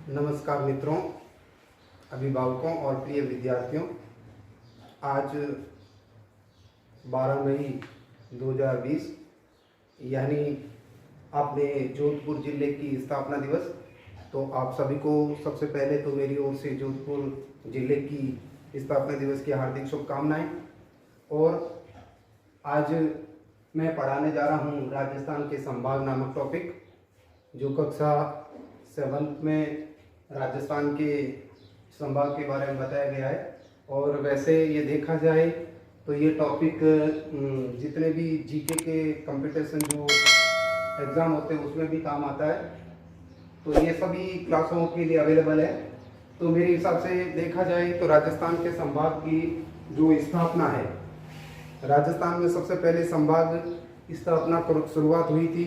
नमस्कार मित्रों, अभिभावकों और प्रिय विद्यार्थियों। आज 12 मई 2020 यानी अपने जोधपुर जिले की स्थापना दिवस। तो आप सभी को सबसे पहले तो मेरी ओर से जोधपुर जिले की स्थापना दिवस की हार्दिक शुभकामनाएं। और आज मैं पढ़ाने जा रहा हूं राजस्थान के संभाग नामक टॉपिक, जो कक्षा 7 में राजस्थान के संभाग के बारे में बताया गया है। और वैसे ये देखा जाए तो ये टॉपिक जितने भी जीके के कंपटीशन जो एग्ज़ाम होते हैं उसमें भी काम आता है। तो ये सभी क्लासों के लिए अवेलेबल है। तो मेरे हिसाब से देखा जाए तो राजस्थान के संभाग की जो स्थापना है, राजस्थान में सबसे पहले संभाग स्थापना शुरुआत हुई थी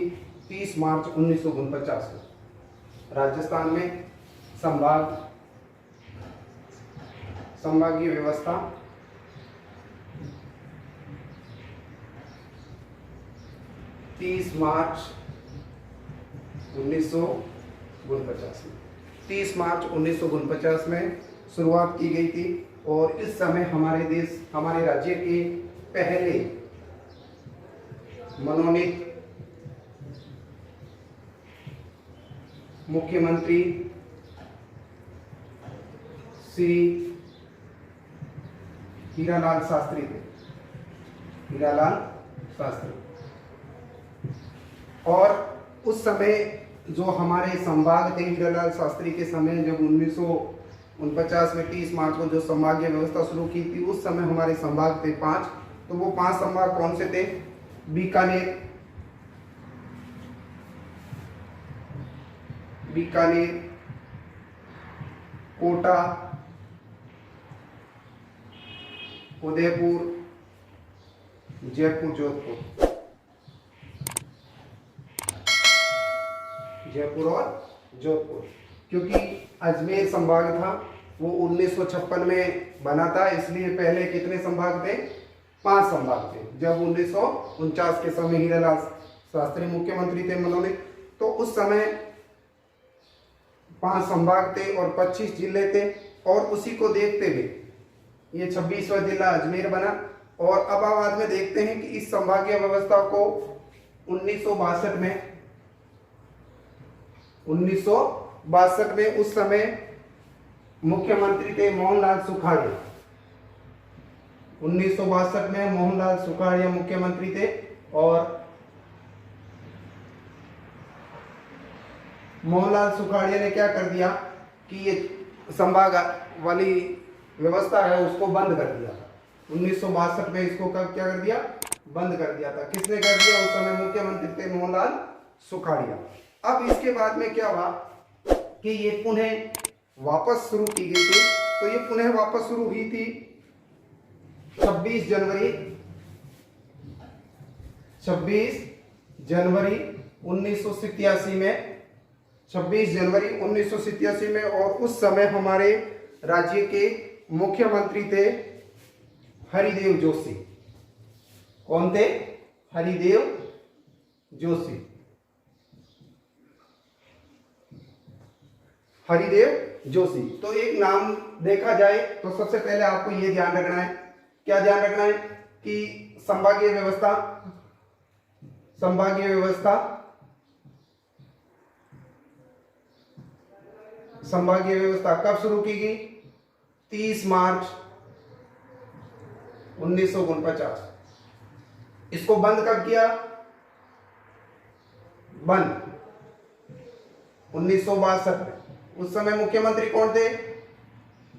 30 मार्च 1949 को। राजस्थान में संभागीय व्यवस्था 30 मार्च 1949 में शुरुआत की गई थी। और इस समय हमारे राज्य के पहले मनोनीत मुख्यमंत्री श्री हीरालाल शास्त्री थे। और उस समय जो हमारे संभाग थे, हीरालाल शास्त्री के समय जब 1949 में 30 मार्च को जो संभागीय व्यवस्था शुरू की थी, उस समय हमारे संभाग थे 5। तो वो 5 संभाग कौन से थे? बीकानेर, कोटा, उदयपुर, जयपुर और जोधपुर। क्योंकि अजमेर संभाग था वो 1956 में बना था, इसलिए पहले कितने संभाग थे? 5 संभाग थे। जब 1949 के समय हीरालाल शास्त्री मुख्यमंत्री थे मनोनीत, तो उस समय 5 संभाग थे और 25 जिले थे। और उसी को देखते हुए ये 26वां जिला अजमेर बना। और अब बाद में देखते हैं कि इस संभागीय व्यवस्था को 1962 में उस समय मुख्यमंत्री थे मोहनलाल सुखाड़िया। 1962 में मोहनलाल सुखाड़िया मुख्यमंत्री थे। और मोहनलाल सुखाड़िया ने क्या कर दिया कि ये संभाग वाली व्यवस्था है उसको बंद कर दिया था। 1962 में इसको क्या कर दिया? बंद कर दिया था। किसने कर दिया? उस समय मुख्यमंत्री थे मोहनलाल सुखाड़िया। अब इसके बाद में क्या हुआ कि ये पुनः वापस शुरू की गई थी। तो ये पुनः वापस शुरू हुई थी 26 जनवरी 1987 में। 26 जनवरी 1987 में। और उस समय हमारे राज्य के मुख्यमंत्री थे हरिदेव जोशी। कौन थे? हरिदेव जोशी। तो एक नाम देखा जाए तो सबसे पहले आपको यह ध्यान रखना है। क्या ध्यान रखना है? कि संभागीय व्यवस्था कब शुरू की गई? 30 मार्च 1949। इसको बंद कब किया? बंद 1962 में। उस समय मुख्यमंत्री कौन थे?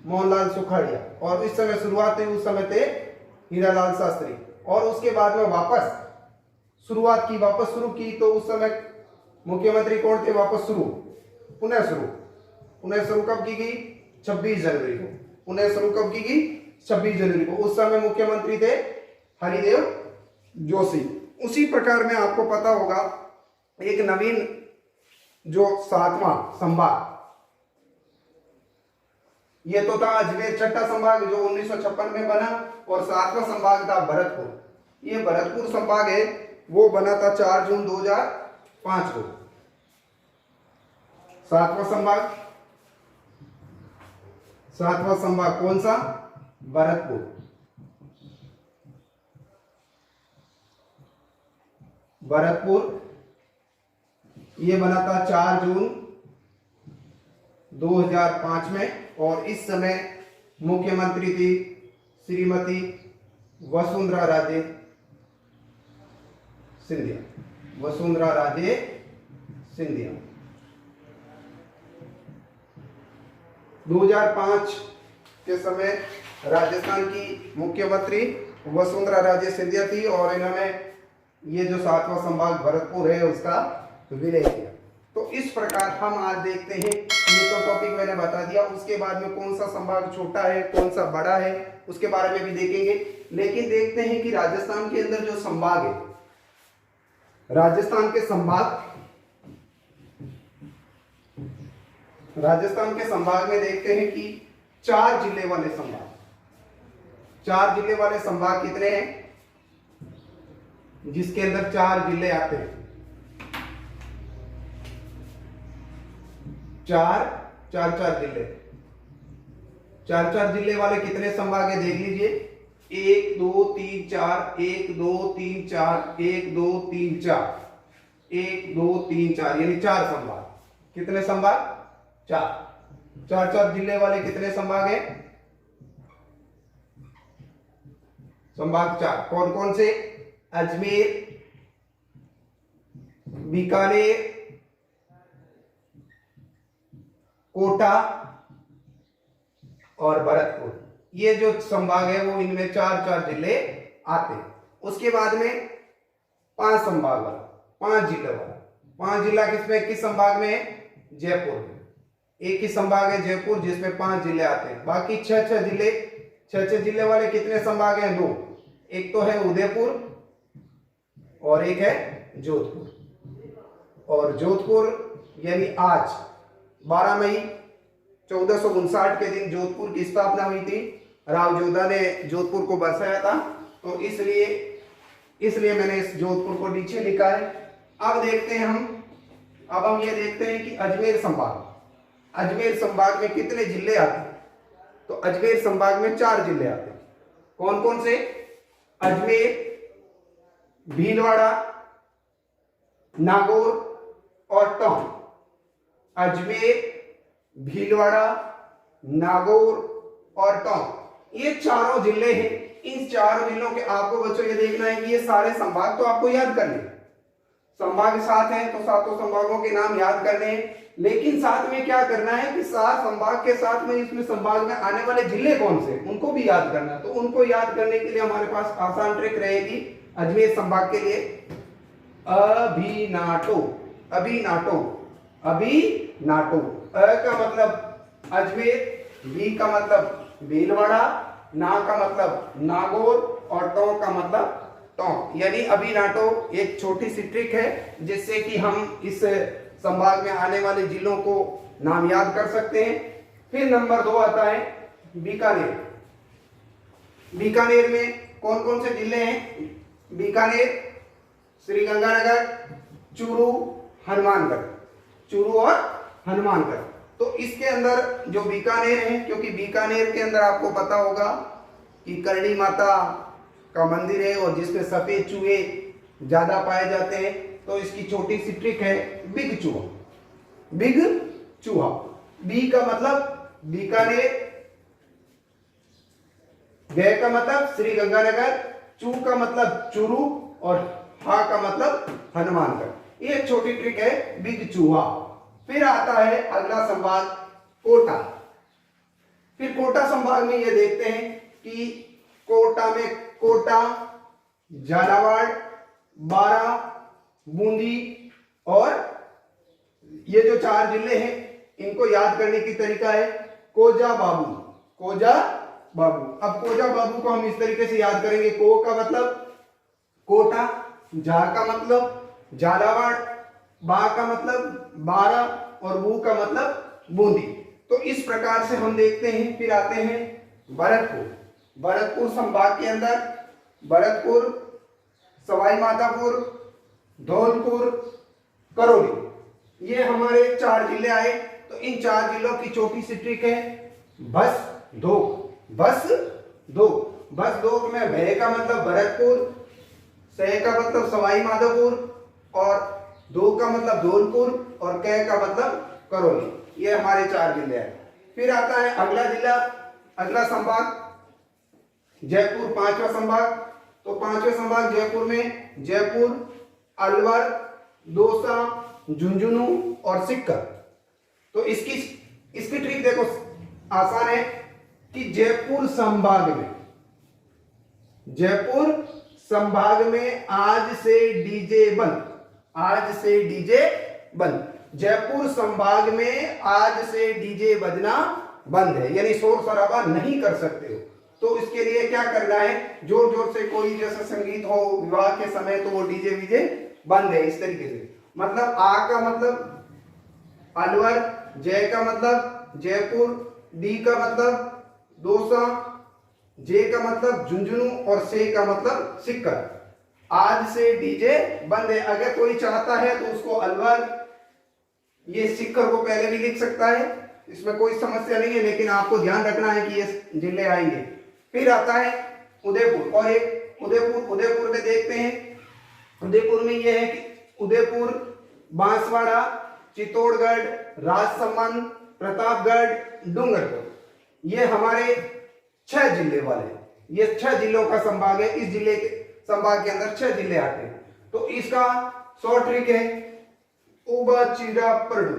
मोहनलाल सुखाड़िया। और इस समय शुरुआत हुई, उस समय थे हीरालाल शास्त्री। और उसके बाद में वापस शुरू की। तो उस समय मुख्यमंत्री कौन थे? पुनः शुरू कब की गई? 26 जनवरी को। पुनः शुरू कब की गई? 26 जनवरी को। उस समय मुख्यमंत्री थे हरिदेव जोशी। उसी प्रकार में आपको पता होगा एक नवीन जो 7वां संभाग, ये तो था अजमेर, 6ठा संभाग जो 1956 में बना। और 7वां संभाग था भरतपुर। ये भरतपुर संभाग है वो बना था 4 जून 2005 को। 7वां संभाग सातवां संभाग कौन सा? भरतपुर। भरतपुर ये बना था 4 जून 2005 में और इस समय मुख्यमंत्री थी श्रीमती वसुंधरा राजे सिंधिया। वसुंधरा राजे सिंधिया 2005 के समय राजस्थान की मुख्यमंत्री वसुंधरा राजे सिंधिया थी और इन्होंने ये जो 7वां संभाग भरतपुर है उसका विलय किया। तो इस प्रकार हम आज देखते हैं, ये तो टॉपिक मैंने बता दिया, उसके बाद में कौन सा संभाग छोटा है कौन सा बड़ा है उसके बारे में भी देखेंगे। लेकिन देखते हैं कि राजस्थान के अंदर जो संभाग है, राजस्थान के संभाग में देखते हैं कि 4 जिले वाले संभाग, 4 जिले वाले संभाग कितने हैं? जिसके अंदर 4 जिले आते हैं, 4 जिले, 4 जिले वाले कितने संभाग है देख लीजिए। 1 2 3 4, 1 2 3 4, 1 2 3 4, 1 2 3 4 यानी 4 संभाग। कितने संभाग? 4 जिले वाले कितने संभाग है? संभाग 4 कौन कौन से? अजमेर, बीकानेर, कोटा और भरतपुर। ये जो संभाग है वो इनमें 4 जिले आते हैं। उसके बाद में 5 संभाग वाला, 5 जिले वाला। 5 जिला किसमें, किस संभाग में है? जयपुर में। एक ही संभाग है जयपुर जिसमें 5 जिले आते हैं। बाकी 6 जिले, 6 जिले वाले कितने संभाग हैं? 2। एक तो है उदयपुर और एक है जोधपुर। और जोधपुर यानी आज 12 मई 1459 के दिन जोधपुर की स्थापना हुई थी। राव जोधा ने जोधपुर को बसाया था, तो इसलिए मैंने इस जोधपुर को नीचे लिखा है। अब देखते हैं हम ये देखते हैं कि अजमेर संभाग में कितने जिले आते हैं। तो अजमेर संभाग में 4 जिले आते हैं। कौन कौन से? अजमेर, भीलवाड़ा, नागौर और टोंक। अजमेर, भीलवाड़ा, नागौर और टोंक, ये 4 जिले हैं। इन 4 जिलों के आपको बच्चों ये देखना है कि ये सारे संभाग तो आपको याद करने, संभाग 7 हैं तो 7 संभागों के नाम याद करने हैं। लेकिन साथ में क्या करना है कि 7 संभाग के साथ में इसमें संभाग में आने वाले जिले कौन से उनको भी याद करना है। तो उनको याद करने के लिए हमारे पास आसान ट्रिक रहेगी अजमेर संभाग के लिए। अभिनाटो, अ का मतलब अजमेर, बी का मतलब भीलवाड़ा, ना का मतलब नागौर और टों का मतलब टोंक, यानी अभिनाटो। एक छोटी सी ट्रिक है जिससे कि हम इस संभाग में आने वाले जिलों को नाम याद कर सकते हैं। फिर नंबर 2 आता है बीकानेर। बीकानेर में कौन कौन से जिले हैं? बीकानेर, श्रीगंगानगर, चूरू, हनुमानगढ़, चूरू और हनुमानगढ़। तो इसके अंदर जो बीकानेर है, क्योंकि बीकानेर के अंदर आपको पता होगा कि करणी माता का मंदिर है और जिसमें सफेद चूहे ज्यादा पाए जाते हैं, तो इसकी छोटी सी ट्रिक है बिग चूहा। बिग चूहा, बी का मतलब बीकानेर, ग का मतलब श्रीगंगानगर, चू का मतलब चूरू और हा का मतलब हनुमानगढ़। ये छोटी ट्रिक है बिग चूहा। फिर आता है अगला संभाग कोटा। फिर कोटा संभाग में ये देखते हैं कि कोटा में कोटा, झालावाड़, बारा, बूंदी और ये जो 4 जिले हैं इनको याद करने की तरीका है कोजा बाबू। कोजा बाबू, अब कोजा बाबू को हम इस तरीके से याद करेंगे। को का मतलब कोटा, जा का मतलब झालावाड़, बा का मतलब बारा और बू का मतलब बूंदी। तो इस प्रकार से हम देखते हैं। फिर आते हैं भरतपुर। भरतपुर संभाग के अंदर भरतपुर, सवाई माधोपुर, धौलपुर, करौली, ये हमारे 4 जिले आए। तो इन 4 जिलों की छोटी सी ट्रिक है बस दो, बस दो, बस दो में भय का मतलब भरतपुर, सह का मतलब सवाई माधोपुर और दो का मतलब धौलपुर और कै का मतलब करौली। ये हमारे 4 जिले हैं। फिर आता है अगला जिला, अगला संभाग जयपुर, 5वां संभाग। तो 5वें संभाग जयपुर में जयपुर, अलवर, दौसा, झुंझुनू और सीकर। तो इसकी ट्रिक देखो, आसान है कि जयपुर संभाग में आज से डीजे बंद, आज से डीजे बंद। जयपुर संभाग में आज से डीजे बजना बंद है, यानी शोर शराबा नहीं कर सकते हो। तो इसके लिए क्या करना है, जोर जोर से कोई जैसा संगीत हो विवाह के समय तो वो डीजे वीजे बंद है। इस तरीके से मतलब आ का मतलब अलवर, जय का मतलब जयपुर, डी का मतलब दौसा, जे का मतलब झुंझुनू और से का मतलब सीकर। आज से डीजे बंद है। अगर कोई चाहता है तो उसको अलवर, ये सीकर को पहले भी लिख सकता है, इसमें कोई समस्या नहीं है, लेकिन आपको ध्यान रखना है कि ये जिले आएंगे। फिर आता है उदयपुर, और एक उदयपुर में देखते हैं। उदयपुर में ये है कि उदयपुर, बांसवाड़ा, चित्तौड़गढ़, राजसमंद, प्रतापगढ़, डूंगरपुर, ये हमारे 6 जिले वाले, ये 6 जिलों का संभाग है। इस जिले के संभाग के अंदर 6 जिले आते हैं। तो इसका शॉर्ट ट्रिक है उबा चीरा परडू,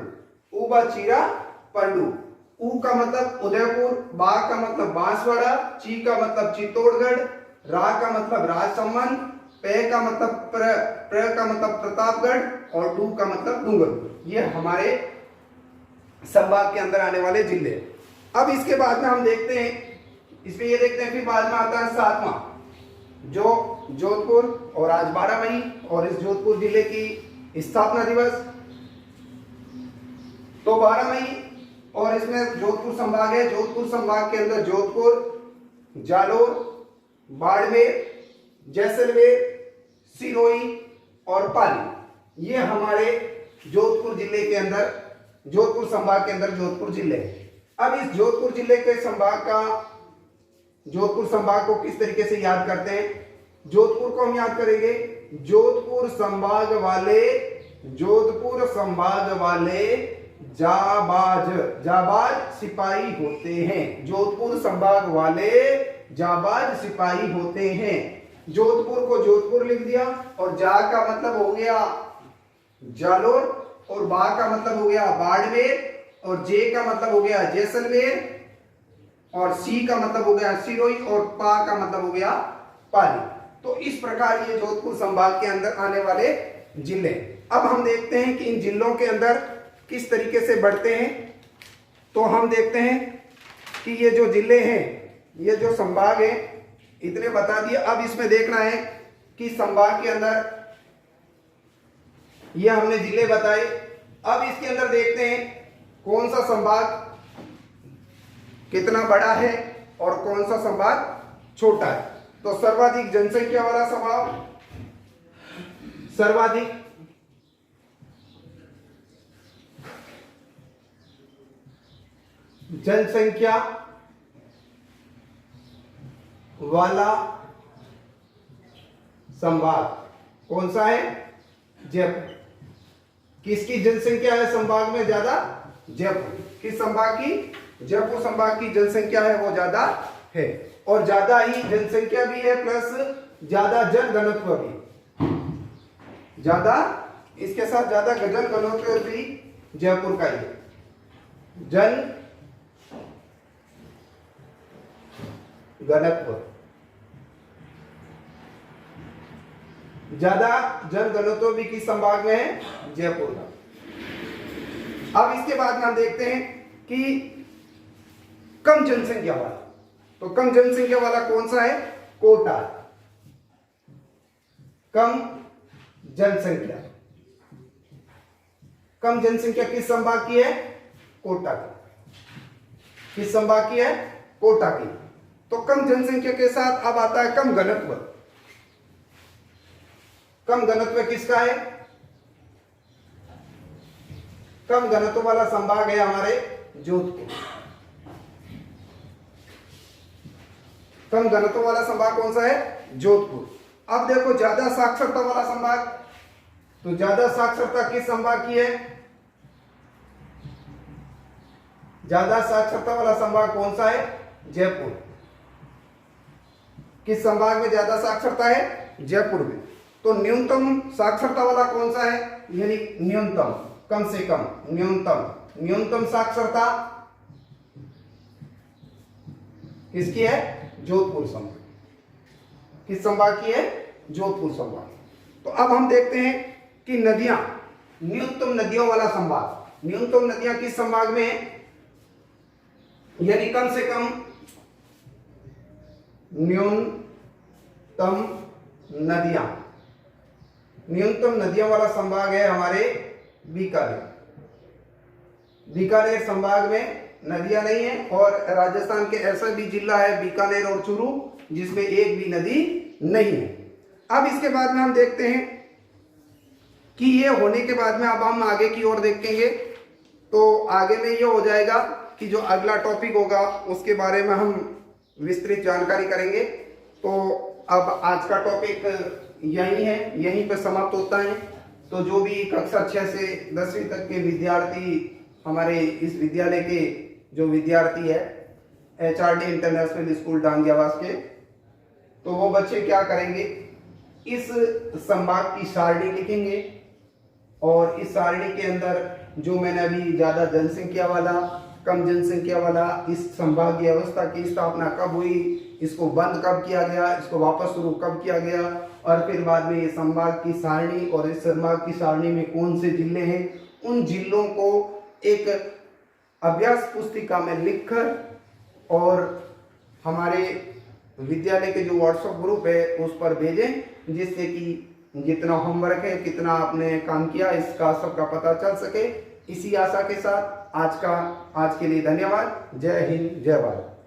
उबा चीरा परडू। ऊ का मतलब उदयपुर, बा का मतलब बांसवाड़ा, ची का मतलब चित्तौड़गढ़, रा का मतलब राजसमंद, पे का मतलब प्र का मतलब प्रतापगढ़ और डू का मतलब डूंगरपुर। ये हमारे संभाग के अंदर आने वाले जिले। अब इसके बाद में हम देखते हैं, इसमें ये देखते हैं, फिर बाद में आता है 7वां जो जोधपुर, और आज 12 मई और इस जोधपुर जिले की स्थापना दिवस। तो 12 मई और इसमें जोधपुर संभाग है। जोधपुर संभाग के अंदर जोधपुर, जालोर, बाड़मेर, जैसलमेर, सिरोही और पाली, ये हमारे जोधपुर जिले के अंदर, जोधपुर संभाग के अंदर जोधपुर जिले। अब इस जोधपुर जिले के संभाग का, जोधपुर संभाग को किस तरीके से याद करते हैं? जोधपुर को हम याद करेंगे, जोधपुर संभाग वाले जाबाज सिपाही होते हैं। जोधपुर संभाग वाले जाबाज सिपाही होते हैं। जोधपुर को जोधपुर लिख दिया, और जा का मतलब हो गया जालोर, और बा का मतलब हो गया बाड़मेर, और जे का मतलब हो गया जैसलमेर, और सी का मतलब हो गया सिरोही, और पा का मतलब हो गया पाली। तो इस प्रकार ये जोधपुर संभाग के अंदर आने वाले जिले। अब हम देखते हैं कि इन जिलों के अंदर किस तरीके से बढ़ते हैं। तो हम देखते हैं कि ये जो जिले हैं, ये जो संभाग है, इतने बता दिए। अब इसमें देखना है कि संभाग के अंदर ये हमने जिले बताए। अब इसके अंदर देखते हैं कौन सा संभाग कितना बड़ा है और कौन सा संभाग छोटा है। तो सर्वाधिक जनसंख्या वाला संभाग, सर्वाधिक जनसंख्या वाला संभाग कौन सा है? जयपुर। किसकी जनसंख्या है संभाग में ज्यादा? जयपुर। किस संभाग की? जयपुर संभाग की जनसंख्या है वो ज्यादा है, और ज्यादा ही जनसंख्या भी है प्लस ज्यादा जनघनत्व भी, ज्यादा इसके साथ ज्यादा जनघनत्व भी जयपुर का ही है। जन घनत्व, ज्यादा जनघनत्व भी किस संभाग में है? जयपुर का। अब इसके बाद में हम देखते हैं कि कम जनसंख्या वाला, तो कम जनसंख्या वाला कौन सा है? कोटा। कम जनसंख्या, कम जनसंख्या किस संभाग की है? कोटा की। किस संभाग की है? कोटा की। तो कम जनसंख्या के साथ अब आता है कम घनत्व। कम घनत्व किसका है? कम घनत्व वाला संभाग है हमारे जोधपुर। कम घनत्व वाला संभाग कौन सा है? जोधपुर। अब देखो ज्यादा साक्षरता वाला संभाग, तो ज्यादा साक्षरता किस संभाग की है? ज्यादा साक्षरता वाला संभाग कौन सा है? जयपुर। किस संभाग में ज्यादा साक्षरता है? जयपुर में। तो न्यूनतम साक्षरता वाला कौन सा है? यानी न्यूनतम, कम से कम, न्यूनतम साक्षरता किसकी है? जोधपुर संभाग। किस संभाग की है? जोधपुर संभाग। तो अब हम देखते हैं कि नदियां, न्यूनतम नदियों वाला संभाग, न्यूनतम नदियां किस संभाग में है? यानी कम से कम न्यूनतम नदियां, न्यूनतम नदियों वाला संभाग है हमारे बीकानेर। बीकानेर संभाग में नदियां नहीं है, और राजस्थान के ऐसा भी जिला है बीकानेर और चूरू जिसमें एक भी नदी नहीं है। अब इसके बाद में हम देखते हैं कि ये होने के बाद में अब हम आगे की ओर देखेंगे। तो आगे में ये हो जाएगा कि जो अगला टॉपिक होगा उसके बारे में हम विस्तृत जानकारी करेंगे। तो अब आज का टॉपिक यही है, यहीं पर समाप्त होता है। तो जो भी कक्षा 6 से 10वीं तक के विद्यार्थी हमारे इस विद्यालय के जो विद्यार्थी है HRD इंटरनेशनल स्कूल डांगियावास के, तो वो बच्चे क्या करेंगे, इस संभाग की सारणी लिखेंगे, और इस सारणी के अंदर जो मैंने अभी ज्यादा जनसंख्या वाला, कम जनसंख्या वाला, इस संभाग की अवस्था की स्थापना कब हुई, इसको बंद कब किया गया, इसको वापस शुरू कब किया गया, और फिर बाद में ये संभाग की सारणी और इस संभाग की सारणी में कौन से जिले हैं, उन जिलों को एक अभ्यास पुस्तिका में लिखकर और हमारे विद्यालय के जो व्हाट्सएप ग्रुप है उस पर भेजें, जिससे कि जितना होमवर्क है, कितना आपने काम किया, इसका सबका पता चल सके। इसी आशा के साथ आज के लिए धन्यवाद। जय हिंद, जय भारत।